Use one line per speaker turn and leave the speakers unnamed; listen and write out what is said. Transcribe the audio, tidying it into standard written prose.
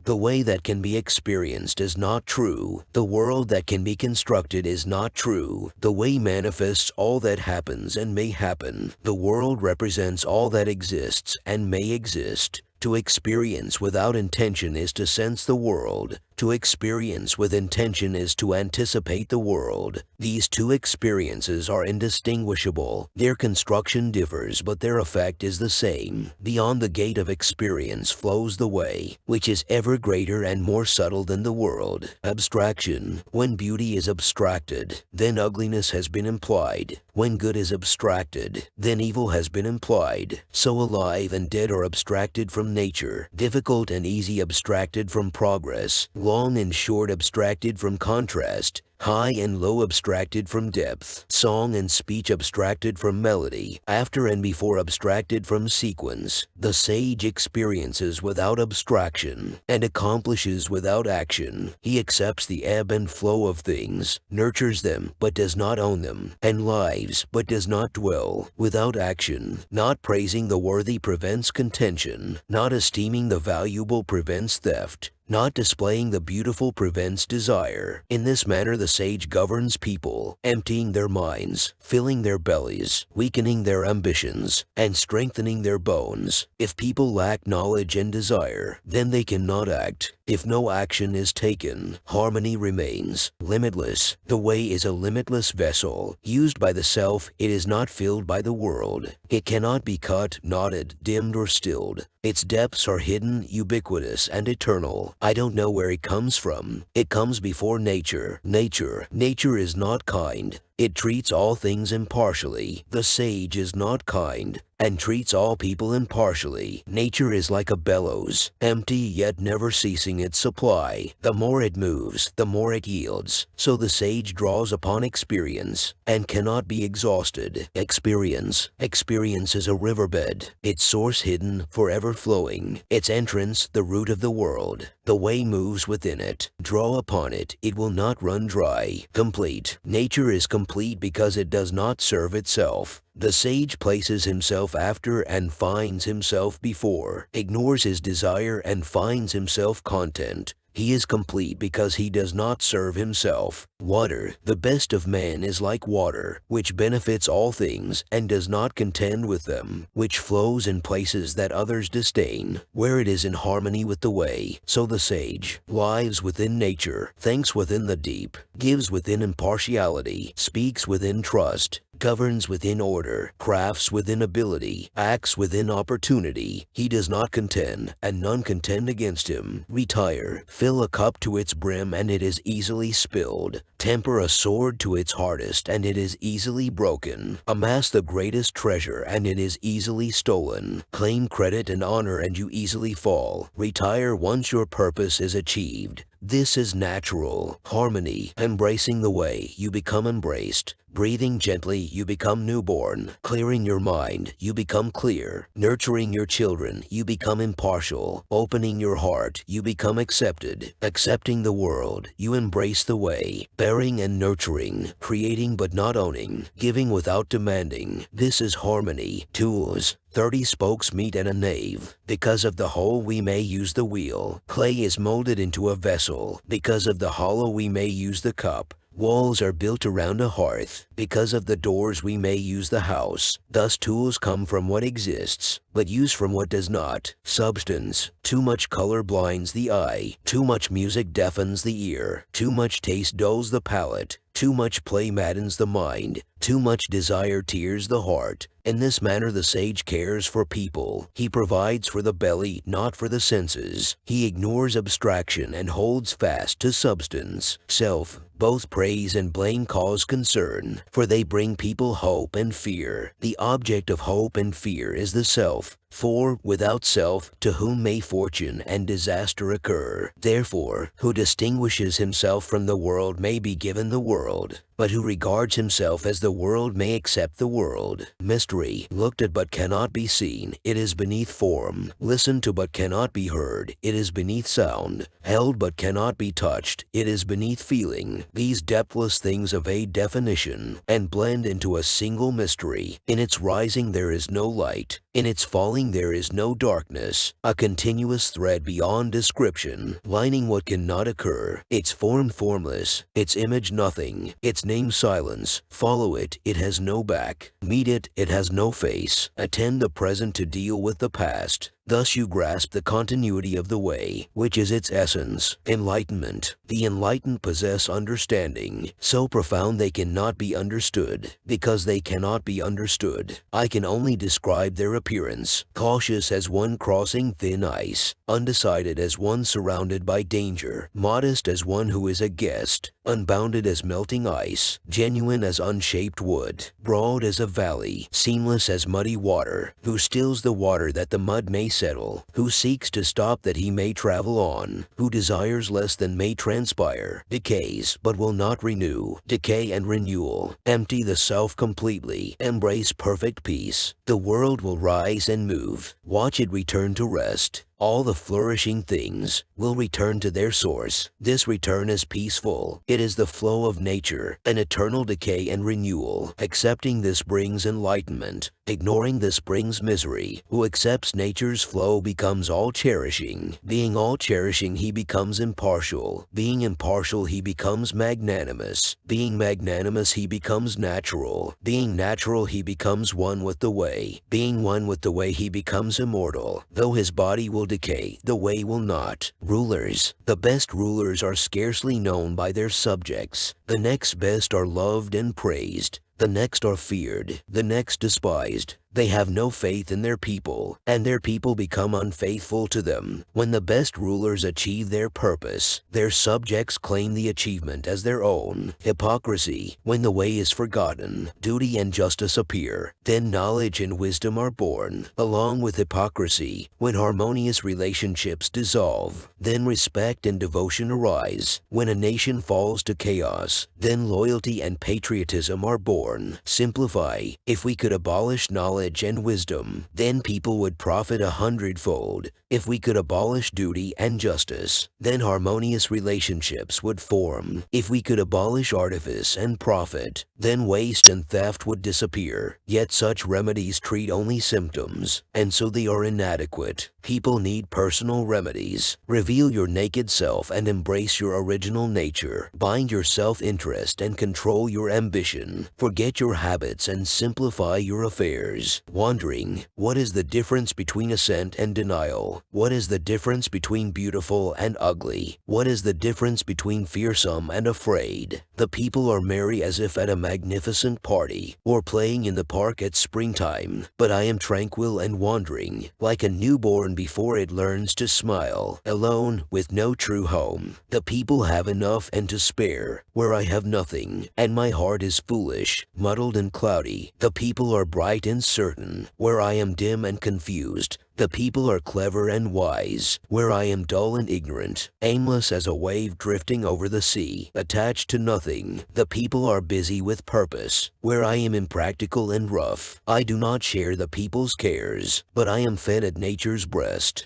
The way that can be experienced is not true. The world that can be constructed is not true. The way manifests all that happens and may happen. The world represents all that exists and may exist. To experience without intention is to sense the world. To experience with intention is to anticipate the world. These two experiences are indistinguishable. Their construction differs, but their effect is the same. Beyond the gate of experience flows the way, which is ever greater and more subtle than the world. Abstraction. When beauty is abstracted, then ugliness has been implied. When good is abstracted, then evil has been implied. So alive and dead are abstracted from nature, difficult and easy abstracted from progress, long and short abstracted from contrast, high and low abstracted from depth, song and speech abstracted from melody, after and before abstracted from sequence. The sage experiences without abstraction and accomplishes without action. He accepts the ebb and flow of things, nurtures them but does not own them, and lives but does not dwell. Without action, not praising the worthy prevents contention, not esteeming the valuable prevents theft, not displaying the beautiful prevents desire. In this manner the sage governs people, emptying their minds, filling their bellies, weakening their ambitions, and strengthening their bones. If people lack knowledge and desire, then they cannot act. If no action is taken, harmony remains. Limitless. The way is a limitless vessel. Used by the self, it is not filled by the world. It cannot be cut, knotted, dimmed, or stilled. Its depths are hidden, ubiquitous, and eternal. I don't know where it comes from. It comes before nature. Nature is not kind. It treats all things impartially. The sage is not kind and treats all people impartially. Nature is like a bellows, empty yet never ceasing its supply. The more it moves, the more it yields. So the sage draws upon experience and cannot be exhausted. Experience is a riverbed, its source hidden, forever flowing. Its entrance, the root of the world. The way moves within it. Draw upon it, it will not run dry. Complete. Nature is complete because it does not serve itself. The sage places himself after and finds himself before, ignores his desire and finds himself content. He is complete because he does not serve himself. Water. The best of man is like water, which benefits all things and does not contend with them, which flows in places that others disdain, where it is in harmony with the way. So the sage lives within nature, thinks within the deep, gives within impartiality, speaks within trust, governs within order, crafts within ability, acts within opportunity. He does not contend, and none contend against him. Retire. Fill a cup to its brim, and it is easily spilled. Temper a sword to its hardest, and it is easily broken. Amass the greatest treasure, and it is easily stolen. Claim credit and honor, and you easily fall. Retire once your purpose is achieved. This is natural. Harmony. Embracing the way, you become embraced. Breathing gently, you become newborn. Clearing your mind, you become clear. Nurturing your children, you become impartial. Opening your heart, you become accepted. Accepting the world, you embrace the way. Bearing and nurturing. Creating but not owning. Giving without demanding. This is harmony. Tools. 30 spokes meet in a nave. Because of the hole we may use the wheel. Clay is molded into a vessel. Because of the hollow we may use the cup. Walls are built around a hearth. Because of the doors we may use the house. Thus tools come from what exists, but use from what does not. Substance. Too much color blinds the eye. Too much music deafens the ear. Too much taste dulls the palate. Too much play maddens the mind. Too much desire tears the heart. In this manner the sage cares for people. He provides for the belly, not for the senses. He ignores abstraction and holds fast to substance. Self. Both praise and blame cause concern, for they bring people hope and fear. The object of hope and fear is the self. For, without self, to whom may fortune and disaster occur? Therefore, who distinguishes himself from the world may be given the world, but who regards himself as the world may accept the world. Mystery. Looked at but cannot be seen, it is beneath form. Listened to but cannot be heard, it is beneath sound. Held but cannot be touched, it is beneath feeling. These depthless things evade definition, and blend into a single mystery. In its rising there is no light. In its falling there is no darkness, a continuous thread beyond description, lining what cannot occur, its form formless, its image nothing, its name silence. Follow it, it has no back. Meet it, it has no face. Attend the present to deal with the past. Thus you grasp the continuity of the way, which is its essence, enlightenment. The enlightened possess understanding, so profound they cannot be understood. Because they cannot be understood, I can only describe their appearance, cautious as one crossing thin ice, undecided as one surrounded by danger, modest as one who is a guest, unbounded as melting ice, genuine as unshaped wood, broad as a valley, seamless as muddy water, who stills the water that the mud may settle, who seeks to stop that he may travel on, who desires less than may transpire, decays but will not renew, decay and renewal, empty the self completely, embrace perfect peace. The world will rise and move, watch it return to rest. All the flourishing things will return to their source. This return is peaceful. It is the flow of nature, an eternal decay and renewal. Accepting this brings enlightenment. Ignoring this brings misery. Who accepts nature's flow becomes all-cherishing. Being all-cherishing, he becomes impartial. Being impartial, he becomes magnanimous. Being magnanimous, he becomes natural. Being natural, he becomes one with the way. Being one with the way, he becomes immortal. Though his body will decay, the way will not. Rulers. The best rulers are scarcely known by their subjects. The next best are loved and praised. The next are feared. The next despised. They have no faith in their people, and their people become unfaithful to them. When the best rulers achieve their purpose, their subjects claim the achievement as their own. Hypocrisy. When the way is forgotten, duty and justice appear. Then knowledge and wisdom are born, along with hypocrisy. When harmonious relationships dissolve, then respect and devotion arise. When a nation falls to chaos, then loyalty and patriotism are born. Simplify. If we could abolish knowledge and wisdom, then people would profit 100-fold. If we could abolish duty and justice, then harmonious relationships would form. If we could abolish artifice and profit, then waste and theft would disappear. Yet such remedies treat only symptoms, and so they are inadequate. People need personal remedies. Reveal your naked self and embrace your original nature. Bind your self-interest and control your ambition. Forget your habits and simplify your affairs. Wandering. What is the difference between assent and denial? What is the difference between beautiful and ugly? What is the difference between fearsome and afraid? The people are merry as if at a magnificent party, or playing in the park at springtime, but I am tranquil and wandering, like a newborn before it learns to smile, alone, with no true home. The people have enough and to spare, where I have nothing, and my heart is foolish, muddled and cloudy. The people are bright and certain, where I am dim and confused. The people are clever and wise, where I am dull and ignorant, aimless as a wave drifting over the sea, attached to nothing. The people are busy with purpose, where I am impractical and rough. I do not share the people's cares, but I am fed at nature's breast.